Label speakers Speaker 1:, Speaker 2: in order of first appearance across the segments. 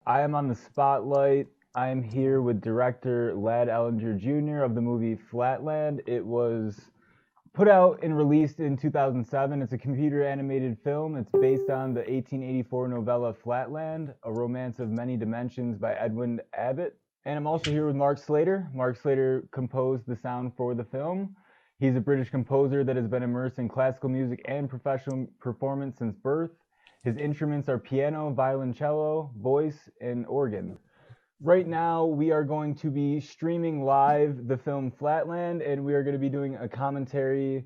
Speaker 1: I am on the Spotlight. I am here with Director Ladd Ehlinger Jr. of the movie Flatland. It was put out and released in 2007. It's a computer animated film. It's based on the 1884 novella Flatland, A Romance of Many Dimensions by Edwin Abbott. And I'm also here with Mark Slater. Mark Slater composed the sound for the film. He's a British composer that has been immersed in classical music and professional performance since birth. His instruments are piano, violoncello, voice, and organ. Right now, we are going to be streaming live the film Flatland, and we are going to be doing a commentary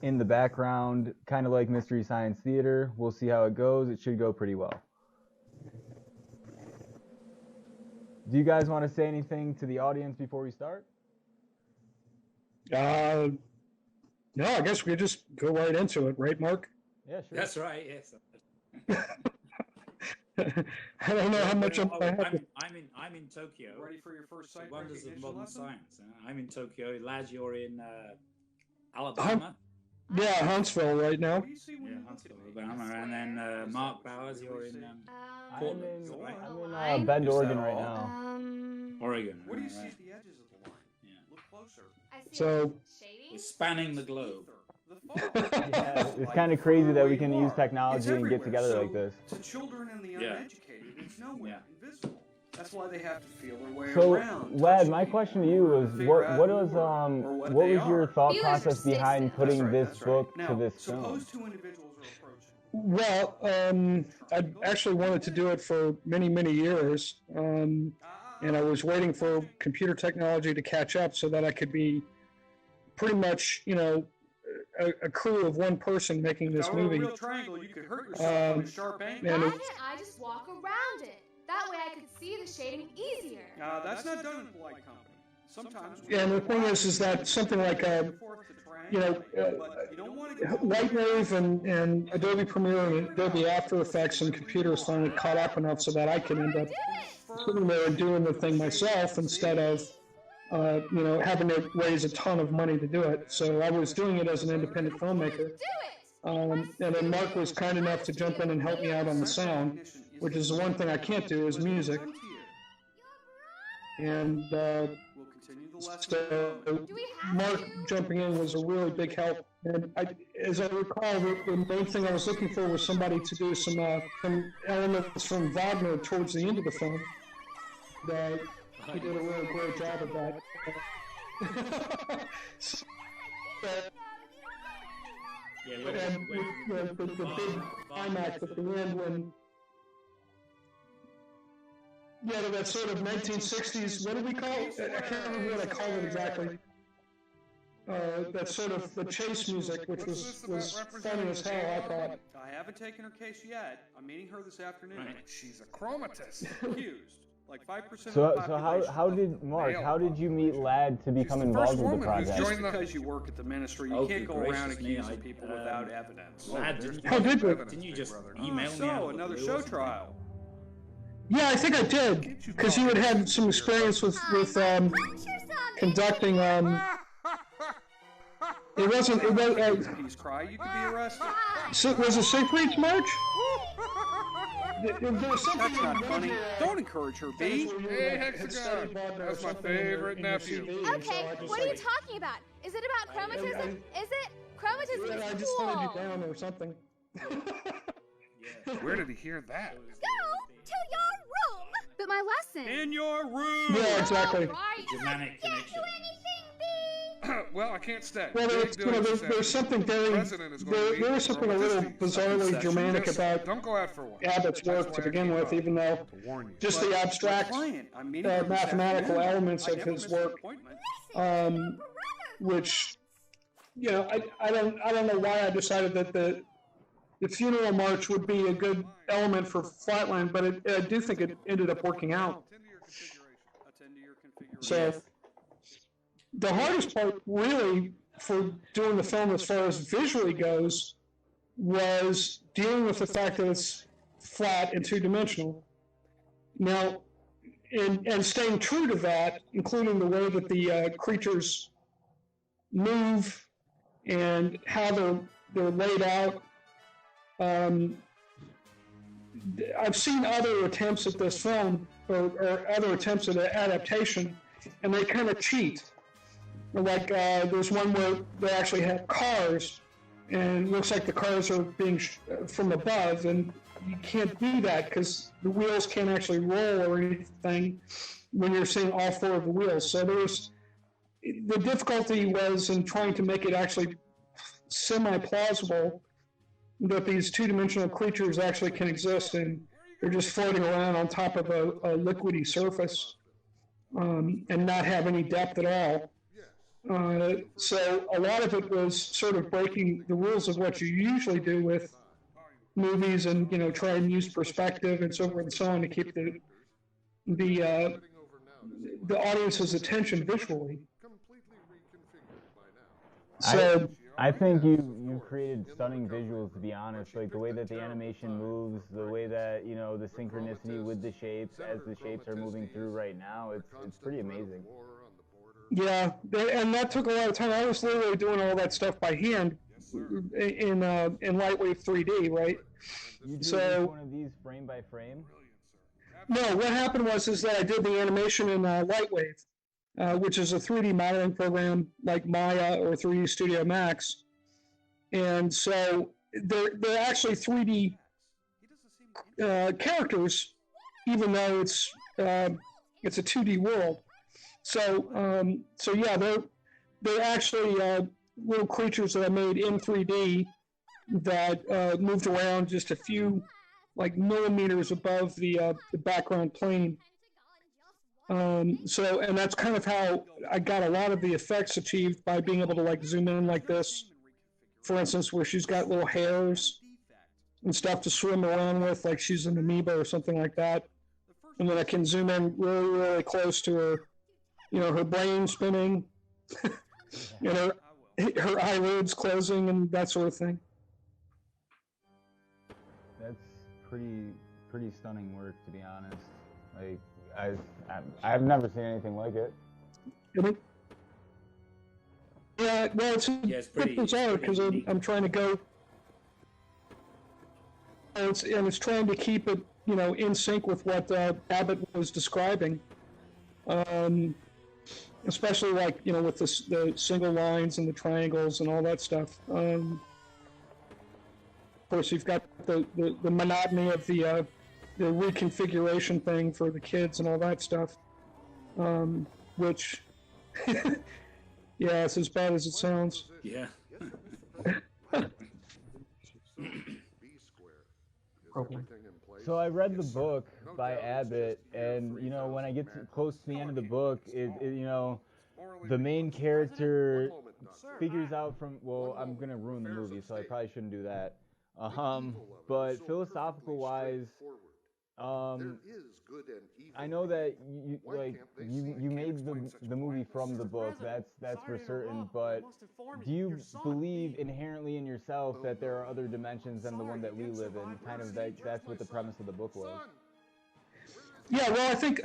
Speaker 1: in the background, kind of like Mystery Science Theater. We'll see how it goes. It should go pretty well. Do you guys want to say anything to the audience before we start?
Speaker 2: No, I guess we could just go right into it, right, Mark?
Speaker 1: Yeah, sure.
Speaker 3: That's right, yes.
Speaker 2: I don't know how much
Speaker 3: I'm in Tokyo.
Speaker 4: Ready for your first sight
Speaker 3: Wonders of
Speaker 4: recognition
Speaker 3: modern
Speaker 4: lesson?
Speaker 3: science. I'm in Tokyo. Lads, you're in Alabama.
Speaker 2: Yeah, Huntsville right now.
Speaker 4: What do you see when
Speaker 3: Yeah,
Speaker 4: you look
Speaker 3: Huntsville,
Speaker 4: at me?
Speaker 3: Alabama. And then Mark Bowers, you're in Portland, right?
Speaker 1: I'm in Bend, Oregon right now.
Speaker 3: Oregon.
Speaker 4: What do you see
Speaker 3: right.
Speaker 4: at the edges of the line?
Speaker 3: Yeah.
Speaker 4: Look closer.
Speaker 2: So,
Speaker 3: We're spanning the globe.
Speaker 4: The fall.
Speaker 1: Yeah, it's kind of crazy that we can use technology and get together like this.
Speaker 4: To children and the
Speaker 3: Yeah.
Speaker 4: uneducated, it's nowhere
Speaker 3: Yeah.
Speaker 4: invisible. That's why they have to feel their way
Speaker 1: So,
Speaker 4: around.
Speaker 1: Lad,
Speaker 4: touch
Speaker 1: my
Speaker 4: people,
Speaker 1: question to you was,
Speaker 4: figure out
Speaker 1: what
Speaker 4: who
Speaker 1: was
Speaker 4: they are, or what
Speaker 1: what
Speaker 4: they
Speaker 1: was your
Speaker 4: are.
Speaker 1: thought
Speaker 5: Feelers are
Speaker 1: process behind
Speaker 5: systems.
Speaker 1: putting
Speaker 4: That's right,
Speaker 1: this
Speaker 4: that's right.
Speaker 1: book
Speaker 4: Now,
Speaker 1: to this
Speaker 4: suppose
Speaker 1: film?
Speaker 4: two individuals are approaching.
Speaker 2: well, I actually wanted to do it for many, many years, and I was waiting for computer technology to catch up so that I could be pretty much, a crew of one person making this
Speaker 4: If I were
Speaker 2: movie.
Speaker 4: a real triangle, you could hurt yourself on a sharp angle.
Speaker 2: And
Speaker 5: Why
Speaker 2: it-
Speaker 5: can't I just walk around it? That way I could see the shading easier.
Speaker 4: That's not done in polite company. Sometimes.
Speaker 2: And the thing is that something like Lightwave and Adobe Premiere and Adobe After Effects and computers finally caught up enough so that I can end up sitting there and doing the thing myself instead of having to raise a ton of money to do it. So I was doing it as an independent filmmaker. And then Mark was kind enough to jump in and help me out on the sound, which is the one thing I can't do is music. And so Mark jumping in was a really big help. And as I recall, the main thing I was looking for was somebody to do some elements from Wagner towards the end of the film. He did a really great job of that. And the big climax at the end when, that sort of 1960s, what do we call it? I can't remember what I called it exactly. That sort of the chase music, which was funny as hell, I thought.
Speaker 4: I haven't taken her case yet. I'm meeting her this afternoon.
Speaker 3: Right.
Speaker 4: She's a chromatist. Accused. Like 5% of the
Speaker 1: So
Speaker 4: population.
Speaker 1: how did you meet Ladd to become involved with the project?
Speaker 4: Just because you work at the ministry, you
Speaker 3: Oh,
Speaker 4: can't go
Speaker 3: good
Speaker 4: around
Speaker 3: gracious me,
Speaker 4: accusing
Speaker 3: I-
Speaker 4: people without evidence.
Speaker 3: Lad,
Speaker 2: How did you?
Speaker 3: Didn't you just email me?
Speaker 4: So,
Speaker 3: out of the
Speaker 4: another
Speaker 3: blue
Speaker 4: show
Speaker 3: or something?
Speaker 4: trial.
Speaker 2: Yeah, I think I did, because you had had some experience with conducting. It was.
Speaker 4: Peace cry, you could be arrested.
Speaker 2: Was it Safe Reach March? There was something.
Speaker 4: That's not funny. Don't encourage her, B.
Speaker 6: Hey, Hexagon, that's my favorite nephew.
Speaker 5: Okay, what are you talking about? Is it about chromatism? Is it? Chromatism
Speaker 2: I
Speaker 5: is
Speaker 2: just hunted you
Speaker 5: cool.
Speaker 2: down or something.
Speaker 6: Where did he hear that?
Speaker 5: Go to your room. But my lesson.
Speaker 4: In your room!
Speaker 2: Yeah, exactly.
Speaker 5: Right.
Speaker 3: Germanic
Speaker 5: Can't
Speaker 3: connection.
Speaker 5: do anything, B.
Speaker 6: Well, I can't stay.
Speaker 2: Well,
Speaker 6: Big doings this
Speaker 2: there's something
Speaker 6: afternoon.
Speaker 2: very.
Speaker 6: President is going to meet
Speaker 2: There was
Speaker 6: with
Speaker 2: something a little
Speaker 6: Romantisti.
Speaker 2: bizarrely Germanic
Speaker 6: Just
Speaker 2: about
Speaker 6: don't go out for one.
Speaker 2: Abbott's work to begin with, even though
Speaker 6: To warn you.
Speaker 2: just the abstract
Speaker 4: Client, I'm meeting her this
Speaker 2: mathematical
Speaker 4: afternoon.
Speaker 2: elements
Speaker 4: I
Speaker 2: of
Speaker 4: never
Speaker 2: his
Speaker 4: miss an
Speaker 2: work,
Speaker 4: appointment.
Speaker 2: which, I don't know why I decided that the funeral march would be a good element for Flatland, but I do think it ended up working out.
Speaker 4: Attend to your configuration.
Speaker 2: So the hardest part really for doing the film as far as visually goes was dealing with the fact that it's flat and two-dimensional. Now, and staying true to that, including the way that the creatures move and how they're laid out. I've seen other attempts at this film or other attempts at adaptation, and they kind of cheat. Like there's one where they actually have cars, and it looks like the cars are being from above, and you can't do that because the wheels can't actually roll or anything when you're seeing all four of the wheels. So the difficulty was in trying to make it actually semi-plausible that these two-dimensional creatures actually can exist, and they're just floating around on top of a liquidy surface and not have any depth at all. So a lot of it was sort of breaking the rules of what you usually do with movies, and try and use perspective and so forth and so on to keep the audience's attention visually. So
Speaker 1: I think you created stunning visuals, to be honest. Like the way that the animation moves, the way that the synchronicity with the shapes as the shapes are moving through right now. It's pretty amazing.
Speaker 2: Yeah, and that took a lot of time. I was literally doing all that stuff by hand in Lightwave 3D, right?
Speaker 1: You do each one of these frame by frame?
Speaker 2: No, what happened was that I did the animation in Lightwave, which is a 3D modeling program like Maya or 3D Studio Max. And so they're actually 3D characters, even though it's a 2D world. So yeah, they're actually little creatures that I made in 3D that moved around just a few millimeters above the background plane. And that's kind of how I got a lot of the effects achieved by being able to zoom in like this, for instance, where she's got little hairs and stuff to swim around with, like she's an amoeba or something like that. And then I can zoom in really, really close to her, her brain spinning, and her eyelids closing and that sort of thing.
Speaker 1: That's pretty stunning work, to be honest. Like I've never seen anything like it.
Speaker 2: Yeah, well, it's pretty bizarre because I'm trying to go, and it's trying to keep it in sync with what Abbott was describing. Especially with the single lines and the triangles and all that stuff. Of course, you've got the monotony of the reconfiguration thing for the kids and all that stuff, which, yeah, it's as bad as it sounds.
Speaker 3: Yeah.
Speaker 1: So I read the book by Abbott, and when I get close to the end of the book, the main character figures out I'm gonna ruin the movie, so I probably shouldn't do that. But philosophical wise, I know that you made the movie from the book. That's for certain. But do you believe inherently in yourself that there are other dimensions than the one that we live in? Kind of that's what the premise of the book was.
Speaker 2: Yeah, well, I think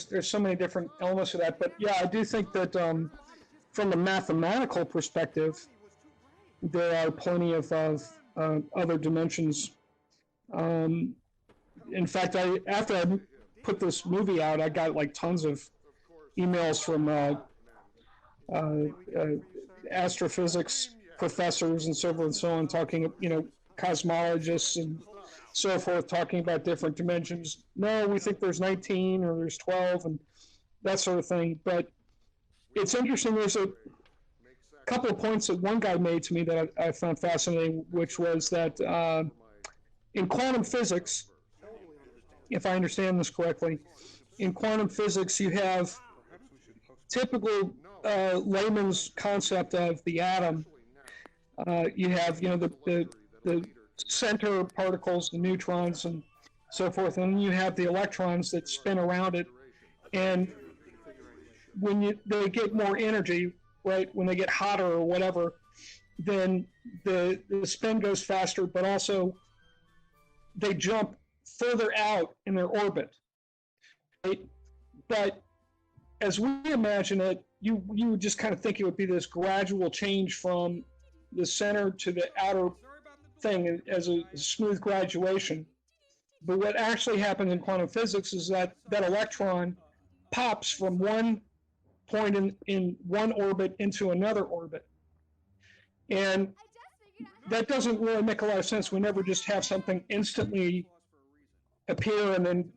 Speaker 2: there's so many different elements to that, but yeah, I do think that from a mathematical perspective, there are plenty of other dimensions. In fact, after I put this movie out, I got tons of emails from astrophysics professors and so forth and so on, talking, cosmologists and so forth, talking about different dimensions. No, we think there's 19 or there's 12 and that sort of thing. But it's interesting. There's a couple of points that one guy made to me that I found fascinating, which was that in quantum physics, if I understand this correctly, in quantum physics you have typical layman's concept of the atom. You have the center particles, the neutrons and so forth, and then you have the electrons that spin around it. And when they get more energy, right, when they get hotter or whatever, then the spin goes faster, but also they jump further out in their orbit. Right? But as we imagine it, you would just kind of think it would be this gradual change from the center to the outer thing as a smooth graduation. But what actually happens in quantum physics is that electron pops from one point in one orbit into another orbit. And that doesn't really make a lot of sense. We never just have something instantly appear and then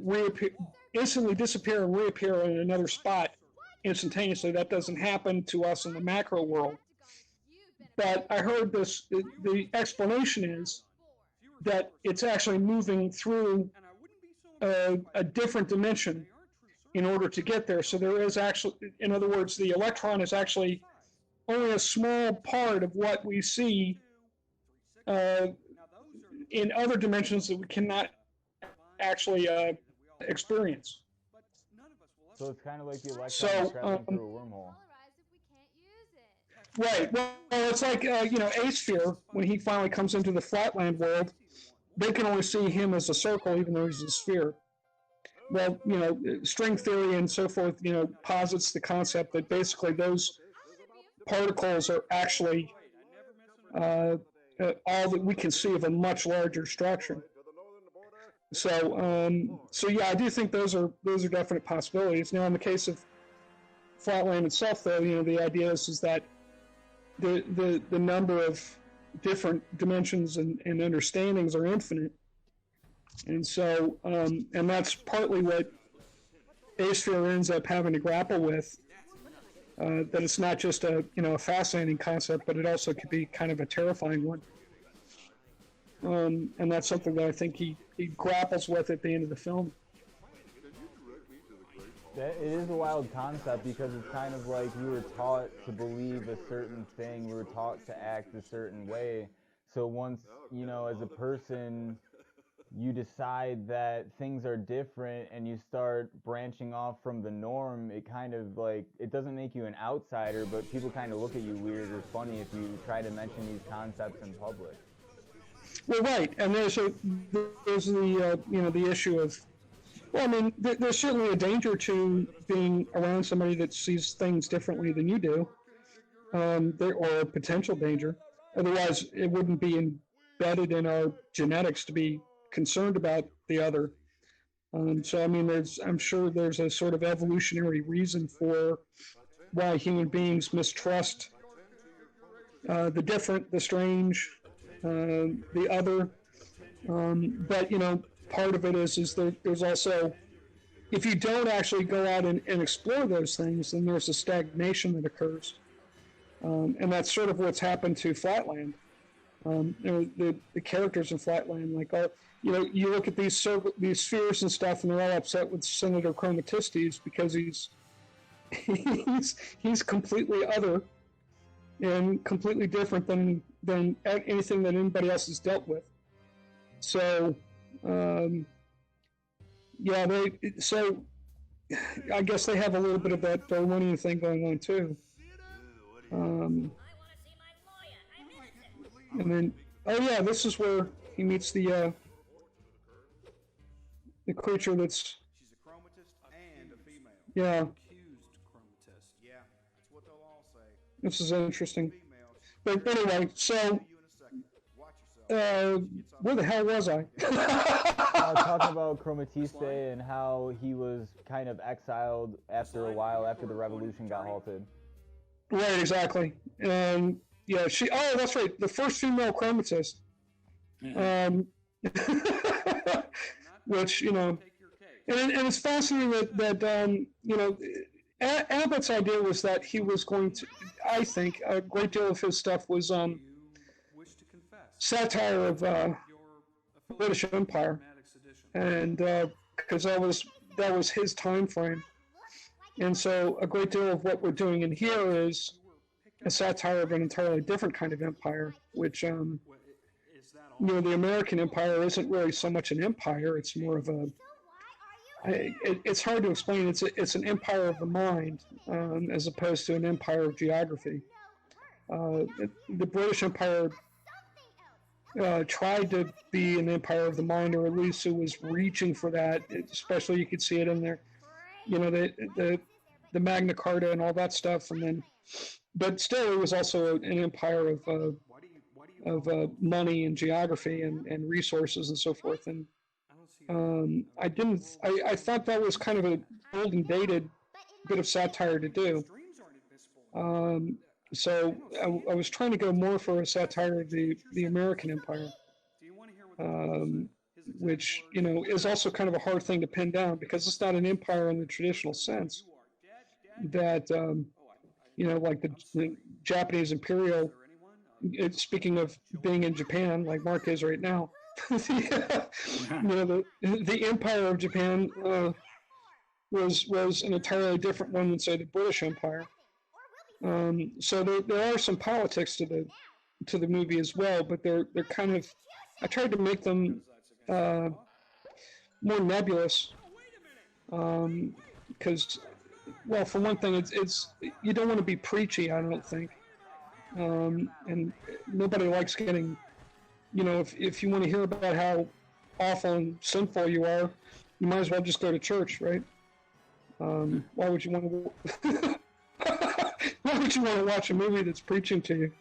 Speaker 2: reappear, instantly disappear and reappear in another spot instantaneously. That doesn't happen to us in the macro world. But I heard this, the explanation is that it's actually moving through a different dimension in order to get there. So there is actually, in other words, the electron is actually only a small part of what we see in other dimensions that we cannot actually experience.
Speaker 1: So it's kind of like the electron traveling through a wormhole.
Speaker 2: Right. Well, it's like, A-Sphere, when he finally comes into the Flatland world, they can only see him as a circle, even though he's a sphere. Well, string theory and so forth, posits the concept that basically those particles are actually all that we can see of a much larger structure. So yeah, I do think those are definite possibilities. Now, in the case of Flatland itself, though, the idea is that the number of different dimensions and understandings are infinite, and so and that's partly what A-Sphere ends up having to grapple with. That it's not just a fascinating concept, but it also could be kind of a terrifying one. And that's something that I think he grapples with at the end of the film.
Speaker 1: It is a wild concept because it's kind of like we were taught to believe a certain thing, we were taught to act a certain way. So once, as a person, you decide that things are different and you start branching off from the norm, it kind of like, it doesn't make you an outsider, but people kind of look at you weird or funny if you try to mention these concepts in public.
Speaker 2: Well, right, and there's the the issue of, well, I mean, there's certainly a danger to being around somebody that sees things differently than you do, or a potential danger. Otherwise, it wouldn't be embedded in our genetics to be concerned about the other. So, I mean, I'm sure there's a sort of evolutionary reason for why human beings mistrust the different, the strange, the other. But, part of it is there's also, if you don't actually go out and explore those things, then there's a stagnation that occurs. And that's sort of what's happened to Flatland. The characters in Flatland, like, you look at these spheres and stuff, and they're all upset with Senator Chromatistes because he's completely other and completely different than anything that anybody else has dealt with. So, so I guess they have a little bit of that Darwinian thing going on too. And then, this is where he meets the creature that's.
Speaker 4: She's a chromatist and a female.
Speaker 2: Yeah.
Speaker 4: Accused chromatist. Yeah, that's what they'll all say.
Speaker 2: This is interesting. But anyway, so where the hell was I?
Speaker 1: Talking about Chromatiste and how he was kind of exiled after a while after the revolution got halted.
Speaker 2: Right, exactly. And yeah, that's right, the first female chromatist. Which, and it's fascinating that Abbott's idea was that he was going to, I think, a great deal of his stuff was satire of British Empire, and because that was his time frame, and so a great deal of what we're doing in here is a satire of an entirely different kind of empire, which the American empire isn't really so much an empire; it's more of it's hard to explain. It's an empire of the mind as opposed to an empire of geography. The British Empire tried to be an empire of the mind, or at least it was reaching for that. Especially, you could see it in there, the Magna Carta and all that stuff. And then, but still, it was also an empire of money and geography and resources and so forth. And I thought that was kind of a old and dated bit of satire to do. So I was trying to go more for a satire of the American Empire, which, you know, is also kind of a hard thing to pin down because it's not an empire in the traditional sense that, you know, like the Japanese imperial, speaking of being in Japan, like Mark is right now, you know, the Empire of Japan was an entirely different one than, say, the British Empire. So there are some politics to the movie as well, but they're kind of, I tried to make them more nebulous, because, well, for one thing, it's you don't want to be preachy, I don't think, and nobody likes getting, you know, if you want to hear about how awful and sinful you are, you might as well just go to church, right? Why would you want to? Why would you want to watch a movie that's preaching to you?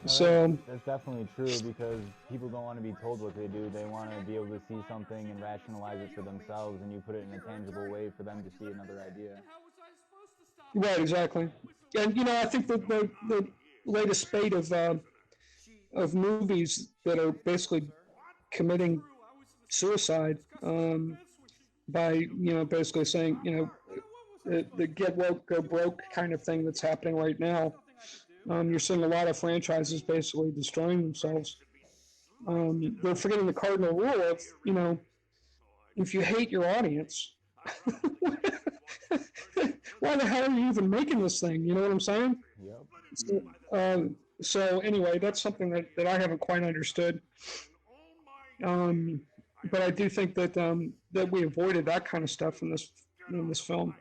Speaker 2: So
Speaker 1: that's definitely true, because people don't want to be told what they do. They want to be able to see something and rationalize it for themselves, and you put it in a tangible way for them to see another idea.
Speaker 2: Right, exactly. And, you know, I think that the latest spate of movies that are basically committing suicide by, you know, basically saying, you know, the get woke, go broke kind of thing that's happening right now. You're seeing a lot of franchises basically destroying themselves. They're forgetting the cardinal rule of, you know, if you hate your audience, why the hell are you even making this thing? You know what I'm saying?
Speaker 1: Yep.
Speaker 2: So anyway, that's something that I haven't quite understood. But I do think that that we avoided that kind of stuff in this film.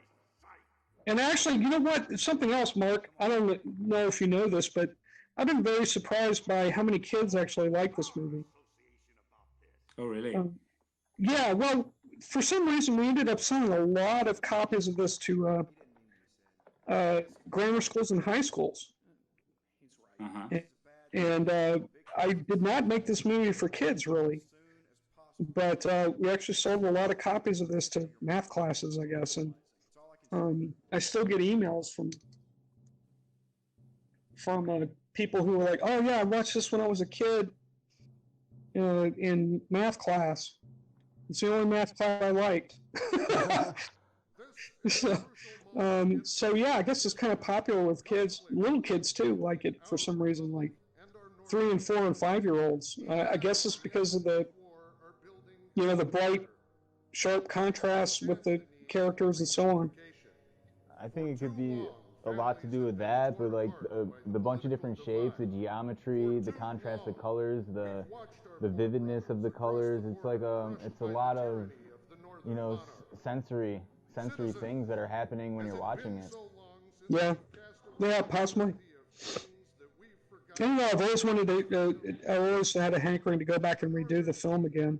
Speaker 2: And actually, you know what? It's something else, Mark. I don't know if you know this, but I've been very surprised by how many kids actually like this movie.
Speaker 3: Oh, really?
Speaker 2: Yeah, well, for some reason, we ended up selling a lot of copies of this to grammar schools and high schools.
Speaker 3: Uh-huh.
Speaker 2: And I did not make this movie for kids, really. But we actually sold a lot of copies of this to math classes, I guess. And I still get emails from people who are like, "Oh yeah, I watched this when I was a kid in math class. It's the only math class I liked." So yeah, I guess it's kind of popular with kids. Little kids too like it for some reason, like 3 and 4 and 5-year-olds. I guess it's because of the, you know, the bright, sharp contrasts with the characters and so on.
Speaker 1: I think it could be a lot to do with that, but like the bunch of different shapes, the geometry, the contrast of colors, the vividness of the colors. It's like it's a lot of, you know, sensory things that are happening when you're watching it.
Speaker 2: Yeah, possibly. And I've always wanted to. I always had a hankering to go back and redo the film again.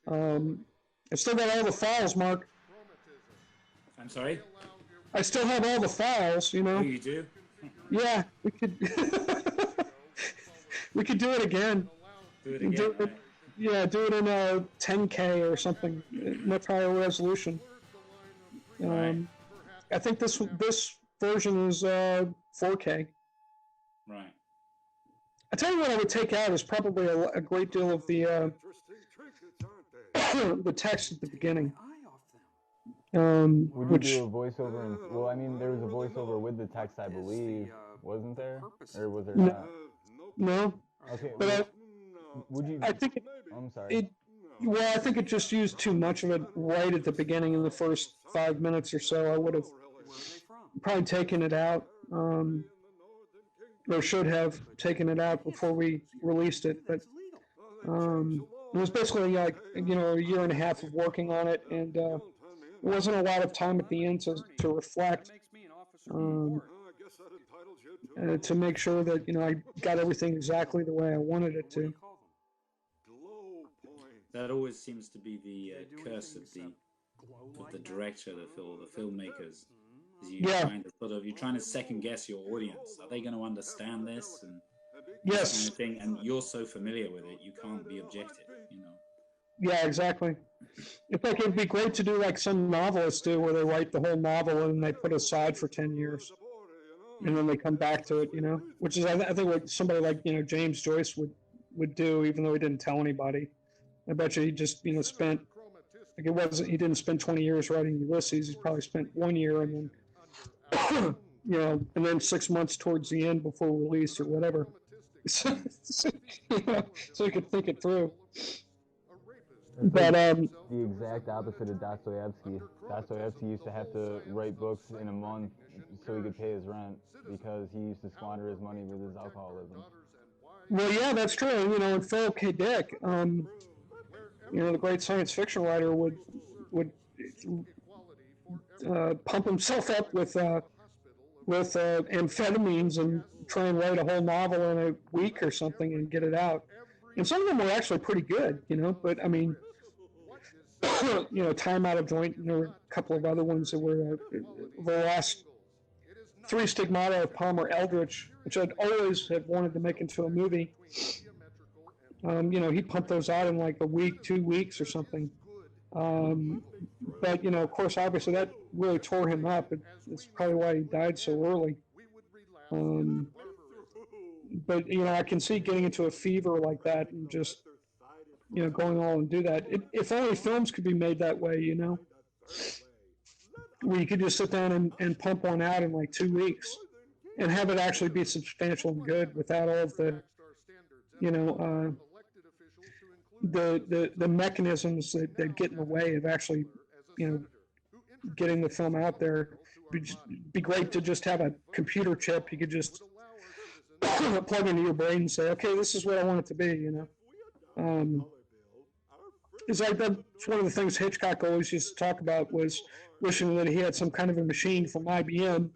Speaker 2: I still got all the files, Mark.
Speaker 3: I'm sorry?
Speaker 2: I still have all the files, you know.
Speaker 3: Oh, you do?
Speaker 2: Yeah, we could. We could do it again.
Speaker 3: Do it again. Right?
Speaker 2: Yeah, do it in a 10K or something, much higher resolution.
Speaker 3: Right.
Speaker 2: I think this version is 4K.
Speaker 3: Right.
Speaker 2: I tell you what, I would take out is probably a great deal of the the text at the beginning.
Speaker 1: Would you do a voiceover? Well, I mean, there was a voiceover with the text, I believe, wasn't there? Or was there not?
Speaker 2: No.
Speaker 1: Okay.
Speaker 2: But
Speaker 1: would you?
Speaker 2: I think
Speaker 1: I'm sorry.
Speaker 2: Well, I think it just used too much of it right at the beginning in the first 5 minutes or so. I would have probably taken it out, or should have taken it out before we released it. But it was basically like, you know, a year and a half of working on it, and there wasn't a lot of time at the end to reflect, to make sure that, you know, I got everything exactly the way I wanted it to.
Speaker 3: That always seems to be the curse of the director, the filmmakers. Is you're trying to second guess your audience. Are they going to understand this? And
Speaker 2: Yes.
Speaker 3: kind of thing, and you're so familiar with it, you can't be objective, you know.
Speaker 2: Yeah, exactly. It's like it'd be great to do like some novelists do, where they write the whole novel and they put it aside for 10 years, and then they come back to it, you know. Which is, I think, what somebody like James Joyce would do, even though he didn't tell anybody. I bet you he just spent he didn't spend 20 years writing Ulysses. He probably spent 1 year and then and then 6 months towards the end before release or whatever. So he could think it through. But
Speaker 1: the exact opposite of Dostoevsky. Dostoevsky used to have to write books in a month so he could pay his rent because he used to squander his money with his alcoholism.
Speaker 2: Well, yeah, that's true. And Philip K. Dick, the great science fiction writer, would pump himself up with amphetamines and try and write a whole novel in a week or something and get it out. And some of them were actually pretty good, but I mean, Time Out of Joint, and there were a couple of other ones that were the last Three Stigmata of Palmer Eldritch, which I'd always have wanted to make into a movie. He pumped those out in like a week, 2 weeks or something. But, of course, obviously that really tore him up. It's probably why he died so early. But, I can see getting into a fever like that and just, going on and do that. If only films could be made that way, where you could just sit down and pump one out in like 2 weeks and have it actually be substantial and good without all of the, the mechanisms that get in the way of actually, getting the film out there. It'd be great to just have a computer chip you could just plug into your brain and say, okay, this is what I want it to be, It's like that's one of the things Hitchcock always used to talk about, was wishing that he had some kind of a machine from IBM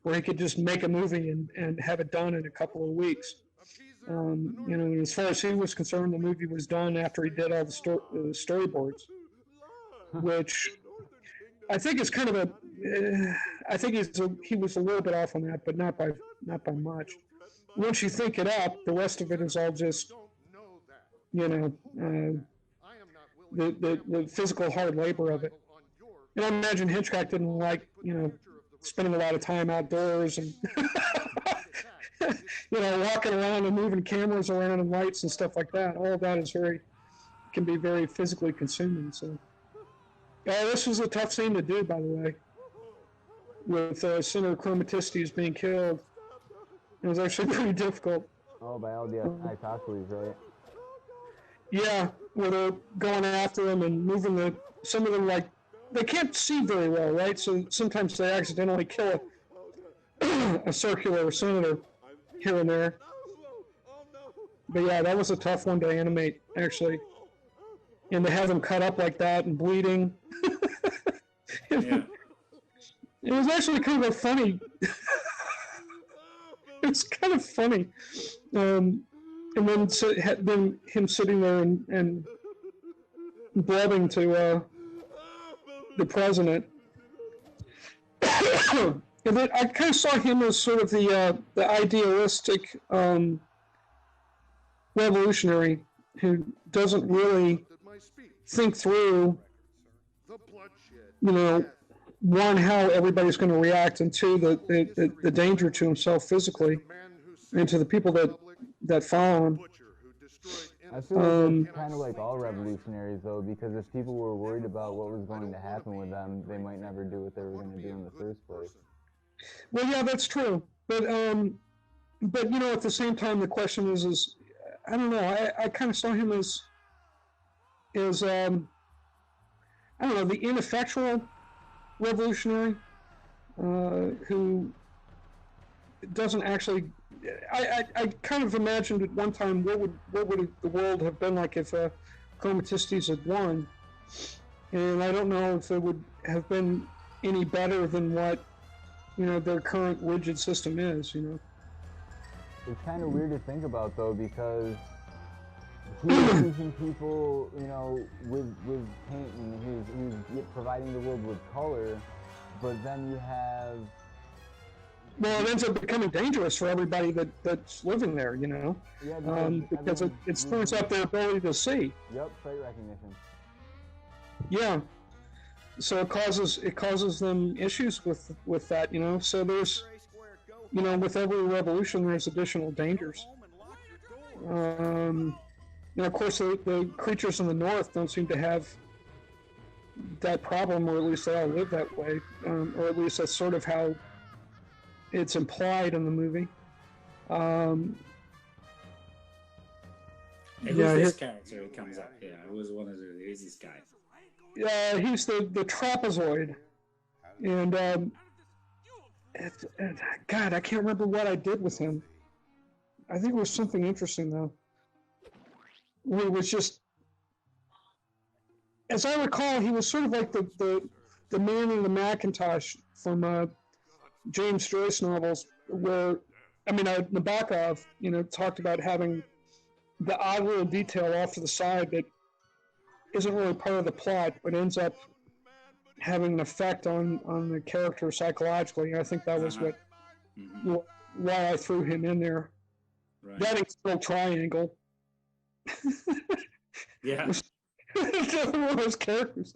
Speaker 2: where he could just make a movie and have it done in a couple of weeks. As far as he was concerned, the movie was done after he did all the storyboards, which I think is kind of I think he was a little bit off on that, but not by much. Once you think it up, the rest of it is all just, the physical hard labor of it. And I imagine Hitchcock didn't like, spending a lot of time outdoors and, walking around and moving cameras around and lights and stuff like that. All of that can be very physically consuming. So, this was a tough scene to do, by the way, with Senator Chromatistes being killed. It was actually pretty difficult.
Speaker 1: Oh, by all the isosceles, right?
Speaker 2: Yeah, where they're going after them and moving some of them, like, they can't see very well, right? So sometimes they accidentally kill a circular senator here and there. But yeah, that was a tough one to animate, actually. And to have them cut up like that and bleeding.
Speaker 3: Yeah.
Speaker 2: It was actually kind of funny. It's kind of funny. And then him sitting there and blabbing to the president. And then I kind of saw him as sort of the idealistic revolutionary who doesn't really think through, one, how everybody's going to react, and two, the danger to himself physically and to the people that follow him.
Speaker 1: I feel like it's kind of like all revolutionaries, though, because if people were worried about what was going to happen with them, they might never do what they were going to do in the first place.
Speaker 2: Well, yeah, that's true. But at the same time, the question is I don't know. I kind of saw him as I don't know, the ineffectual revolutionary who doesn't actually. I kind of imagined at one time what would the world have been like if Chromatistes had won, and I don't know if it would have been any better than what their current rigid system is.
Speaker 1: It's kind of weird to think about, though, because he's using people, with paint, and he's providing the world with color, but then you have
Speaker 2: Well, it ends up becoming dangerous for everybody that's living there,
Speaker 1: Yeah,
Speaker 2: because it screws up their ability to see.
Speaker 1: Yep, sight recognition.
Speaker 2: Yeah, so it causes them issues with that, So there's, with every revolution, there's additional dangers. Of course, the creatures in the north don't seem to have that problem, or at least they all live that way, or at least that's sort of how it's implied in the movie.
Speaker 3: Who's this character who comes up here? I always wanted to. Who's this guy?
Speaker 2: He's the trapezoid, and God, I can't remember what I did with him. I think it was something interesting though. It was just, as I recall, he was sort of like the man in the Macintosh from James Joyce novels, where, Nabokov, talked about having the odd little detail off to the side that isn't really part of the plot, but ends up having an effect on the character psychologically. I think that was why I threw him in there.
Speaker 3: Right.
Speaker 2: That little triangle.
Speaker 3: Yeah.
Speaker 2: One of those characters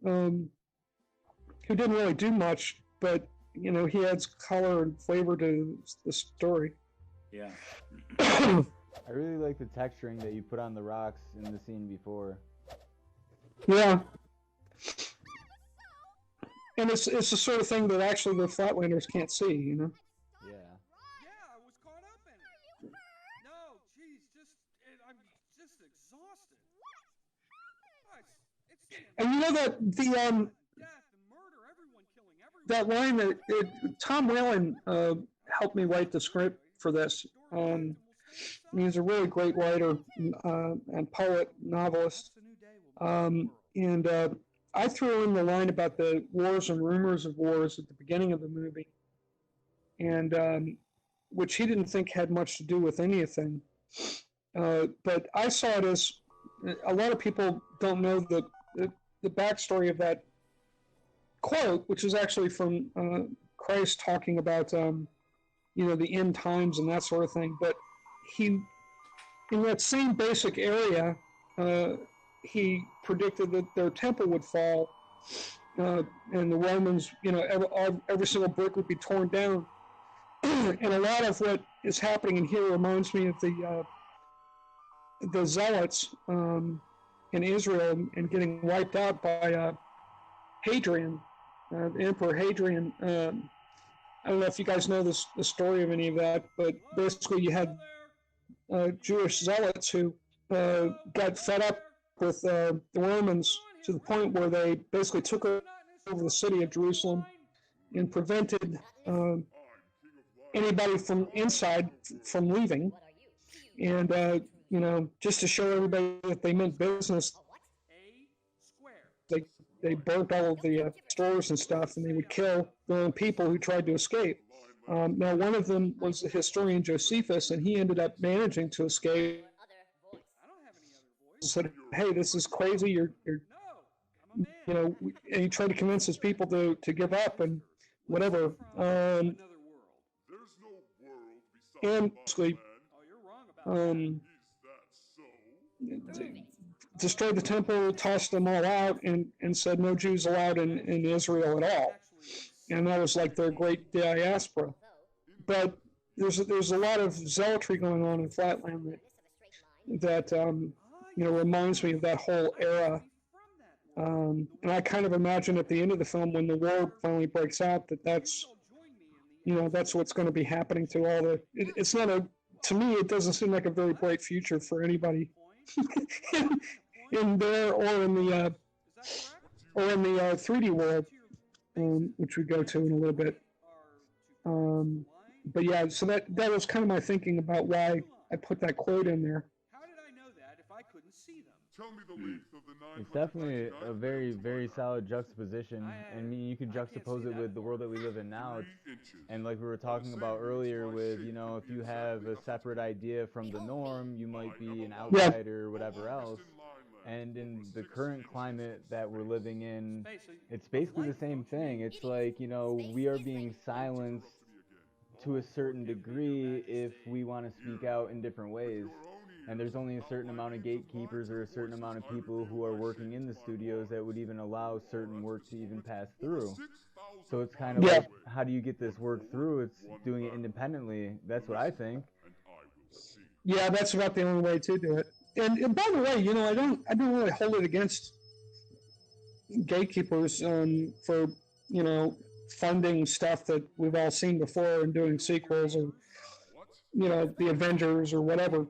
Speaker 2: who didn't really do much, but he adds color and flavor to the story.
Speaker 3: Yeah.
Speaker 1: I really like the texturing that you put on the rocks in the scene before.
Speaker 2: Yeah. And it's the sort of thing that actually the Flatlanders can't see,
Speaker 1: Yeah.
Speaker 4: Yeah, I was caught up in it. No, geez, I'm just exhausted.
Speaker 2: And that the
Speaker 4: Death and murder, everyone killing everyone.
Speaker 2: that line that Tom Whalen helped me write the script for this. He's a really great writer and poet, novelist. And I threw in the line about the wars and rumors of wars at the beginning of the movie, and which he didn't think had much to do with anything. But I saw it as, a lot of people don't know the backstory of that quote, which is actually from Christ talking about the end times and that sort of thing. But he, in that same basic area, he predicted that their temple would fall, and the Romans, every single brick would be torn down. And a lot of what is happening in here reminds me of the Zealots in Israel and getting wiped out by Hadrian, the Emperor Hadrian. I don't know if you guys know the story of any of that, but basically you had Jewish zealots who got fed up with the Romans to the point where they basically took over the city of Jerusalem and prevented anybody from inside from leaving. And, just to show everybody that they meant business, they burnt all of the stores and stuff, and they would kill their own people who tried to escape. Now, one of them was the historian Josephus, and he ended up managing to escape. Said, "Hey, this is crazy. You're and he tried to convince his people to give up and whatever. And basically, destroyed the temple, tossed them all out, and said no Jews allowed in Israel at all. And that was like their great diaspora. But there's a lot of zealotry going on in Flatland that reminds me of that whole era. And I kind of imagine at the end of the film, when the war finally breaks out, that's what's going to be happening to all the. It's not to me, it doesn't seem like a very bright future for anybody in there or in the 3D world, which we go to in a little bit. But yeah, so that was kind of my thinking about why I put that quote in there.
Speaker 4: How did I know that if I couldn't see them?
Speaker 6: Tell me the length of the 900
Speaker 1: It's definitely a very, very solid juxtaposition. I mean, you could juxtapose it with the world that we live in now. And like we were talking about earlier with, if you have a separate idea from the norm, you might be an outsider or whatever else. And in the current climate that we're living in, it's basically the same thing. It's like, we are being silenced to a certain degree if we want to speak out in different ways. And there's only a certain amount of gatekeepers or a certain amount of people who are working in the studios that would even allow certain work to even pass through. So it's kind of like, how do you get this work through? It's doing it independently. That's what I think.
Speaker 2: Yeah, that's about the only way to do it. And by the way, you know, I don't really hold it against gatekeepers for, you know, funding stuff that we've all seen before and doing sequels or, you know, the Avengers or whatever.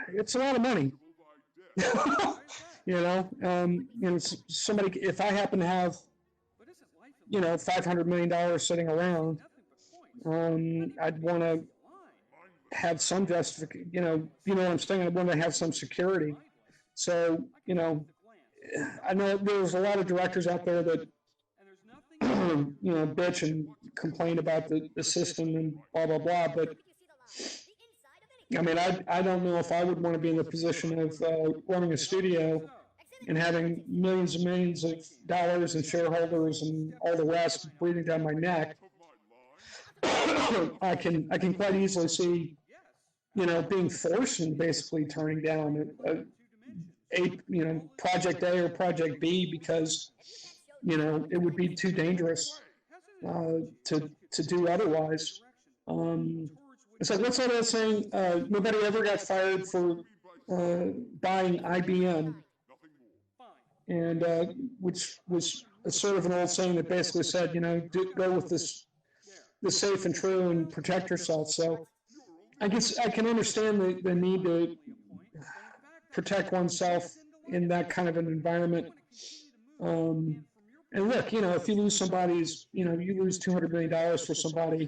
Speaker 2: It's a lot of money. You know, and somebody, if I happen to have, you know, $500 million sitting around, I'd want to have some justification, you know what I'm saying? I want to have some security. So, you know, I know there's a lot of directors out there that, you know, bitch and complain about the system and blah, blah, blah. But, I mean, I don't know if I would want to be in the position of running a studio and having millions and millions of dollars and shareholders and all the rest breathing down my neck. I can quite easily see, you know, being forced and basically turning down a you know, project A or project B because, you know, it would be too dangerous to do otherwise. It's like, what's that old saying? Nobody ever got fired for buying IBM, and which was a sort of an old saying that basically said, you know, go with the safe and true and protect yourself. So I guess I can understand the need to protect oneself in that kind of an environment. And look, you know, if you lose somebody's, you know, you lose $200 million for somebody,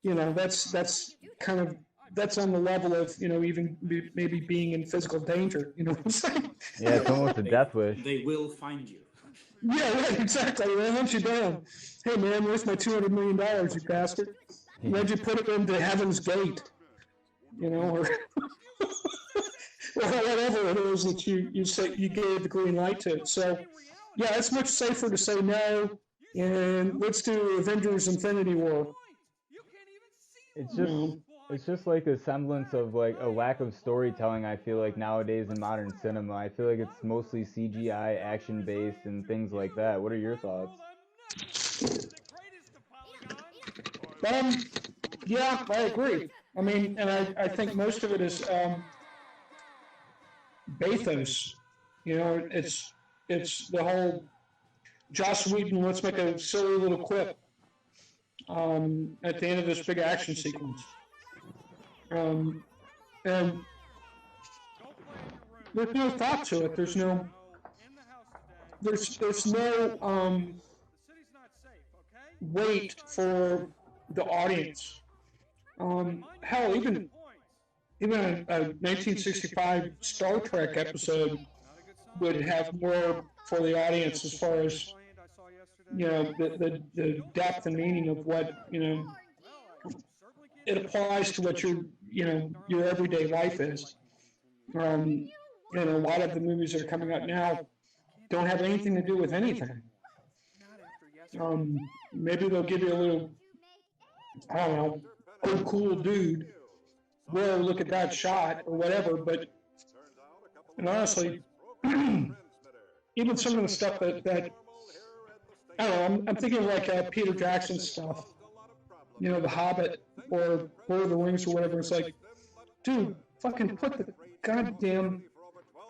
Speaker 2: you know, that's kind of, that's on the level of, you know, even maybe being in physical danger, you know what I'm saying?
Speaker 1: Yeah, it's almost a death wish.
Speaker 3: They will find you.
Speaker 2: Yeah, right, exactly. They hunt you down. Hey, man, where's my $200 million, you bastard? Where'd you put it into Heaven's Gate? You know, or whatever it is that you say you gave the green light to. So, yeah, it's much safer to say no, and let's do Avengers Infinity War.
Speaker 1: It's just like a semblance of like a lack of storytelling, I feel like, nowadays in modern cinema. I feel like it's mostly CGI, action-based, and things like that. What are your thoughts?
Speaker 2: Yeah, I agree. I mean, and I think most of it is bathos. You know, it's the whole Joss Whedon, let's make a silly little quip at the end of this big action sequence. And there's no thought to it. There's no wait for the audience. Hell, even a 1965 Star Trek episode would have more for the audience as far as, you know, the depth and meaning of what, you know, it applies to what your everyday life is. And a lot of the movies that are coming out now don't have anything to do with anything. Maybe they'll give you a little, I don't know, oh, cool dude, whoa, look at that shot, or whatever, but, and honestly, even some of the stuff that I don't know, I'm thinking like Peter Jackson stuff, you know, The Hobbit, or Lord of the Rings, or whatever. It's like, dude, fucking put the goddamn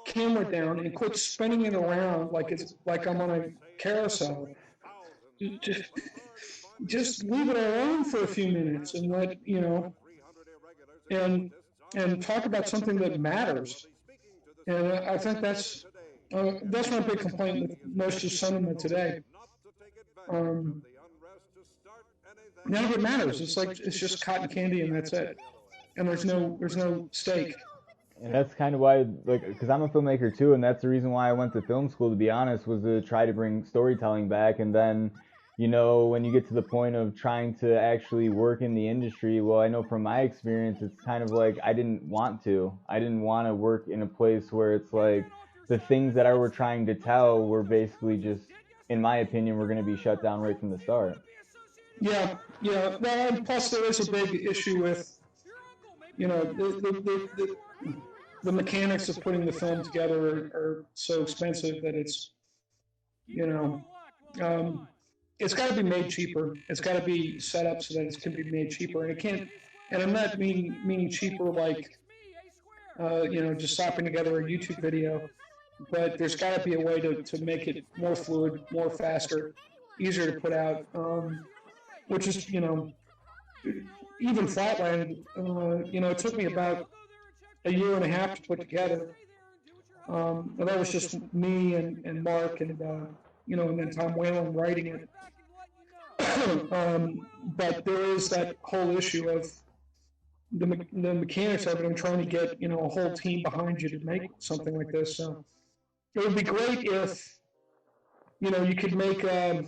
Speaker 2: camera down and quit spinning it around like it's like I'm on a carousel. Just leave it alone for a few minutes and let, you know, and talk about something that matters. And I think that's my big complaint with most of cinema today. None of it matters. It's like it's just cotton candy and that's it. And there's no stake.
Speaker 1: And that's kind of why, like, because I'm a filmmaker too, and that's the reason why I went to film school, to be honest, was to try to bring storytelling back. And then, you know, when you get to the point of trying to actually work in the industry, well, I know from my experience, it's kind of like I didn't want to work in a place where it's like the things that I were trying to tell were basically just, in my opinion, were going to be shut down right from the start.
Speaker 2: Yeah. Well, and plus there is a big issue with, the mechanics of putting the film together are so expensive that it's, it's got to be made cheaper. It's got to be set up so that it can be made cheaper, and it can't. And I'm not meaning cheaper like, just slapping together a YouTube video, but there's got to be a way to make it more fluid, more faster, easier to put out. Which is, even Flatland, it took me about a year and a half to put together. And that was just me and Mark and then Tom Whalen writing it. But there is that whole issue of the mechanics of it and trying to get, a whole team behind you to make something like this. So it would be great if, you could make a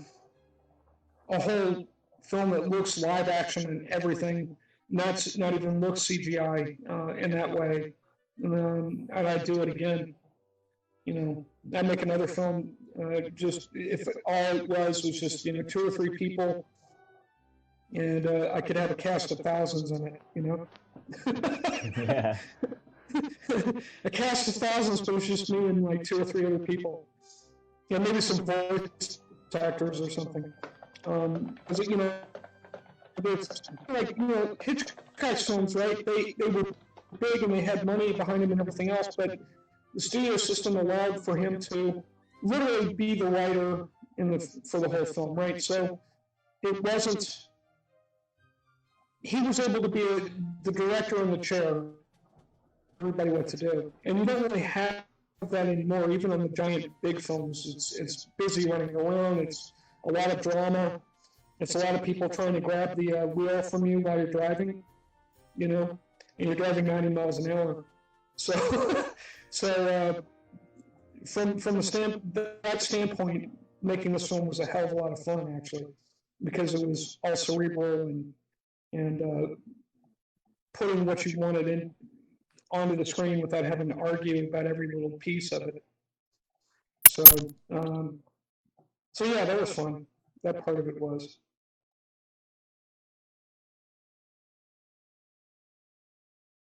Speaker 2: whole film that looks live action and everything, not even looks CGI in that way. And I'd do it again. I'd make another film just if all it was just 2 or 3 people, and I could have a cast of thousands in it.
Speaker 1: Yeah.
Speaker 2: A cast of thousands, but it's just me and like 2 or 3 other people. Maybe some voice actors or something. Because it's like Hitchcock's films, right? They were big and they had money behind them and everything else, but the studio system allowed for him to literally be the writer for the whole film, right? So it wasn't. He was able to be the director in the chair. Everybody what to do, and you don't really have that anymore. Even on the giant big films, it's busy running around. It's a lot of drama. It's a lot of people trying to grab the wheel from you while you're driving, and you're driving 90 miles an hour. So, from that standpoint, making this film was a hell of a lot of fun, actually, because it was all cerebral and putting what you wanted in onto the screen without having to argue about every little piece of it. So yeah, that was fun. That part of it was.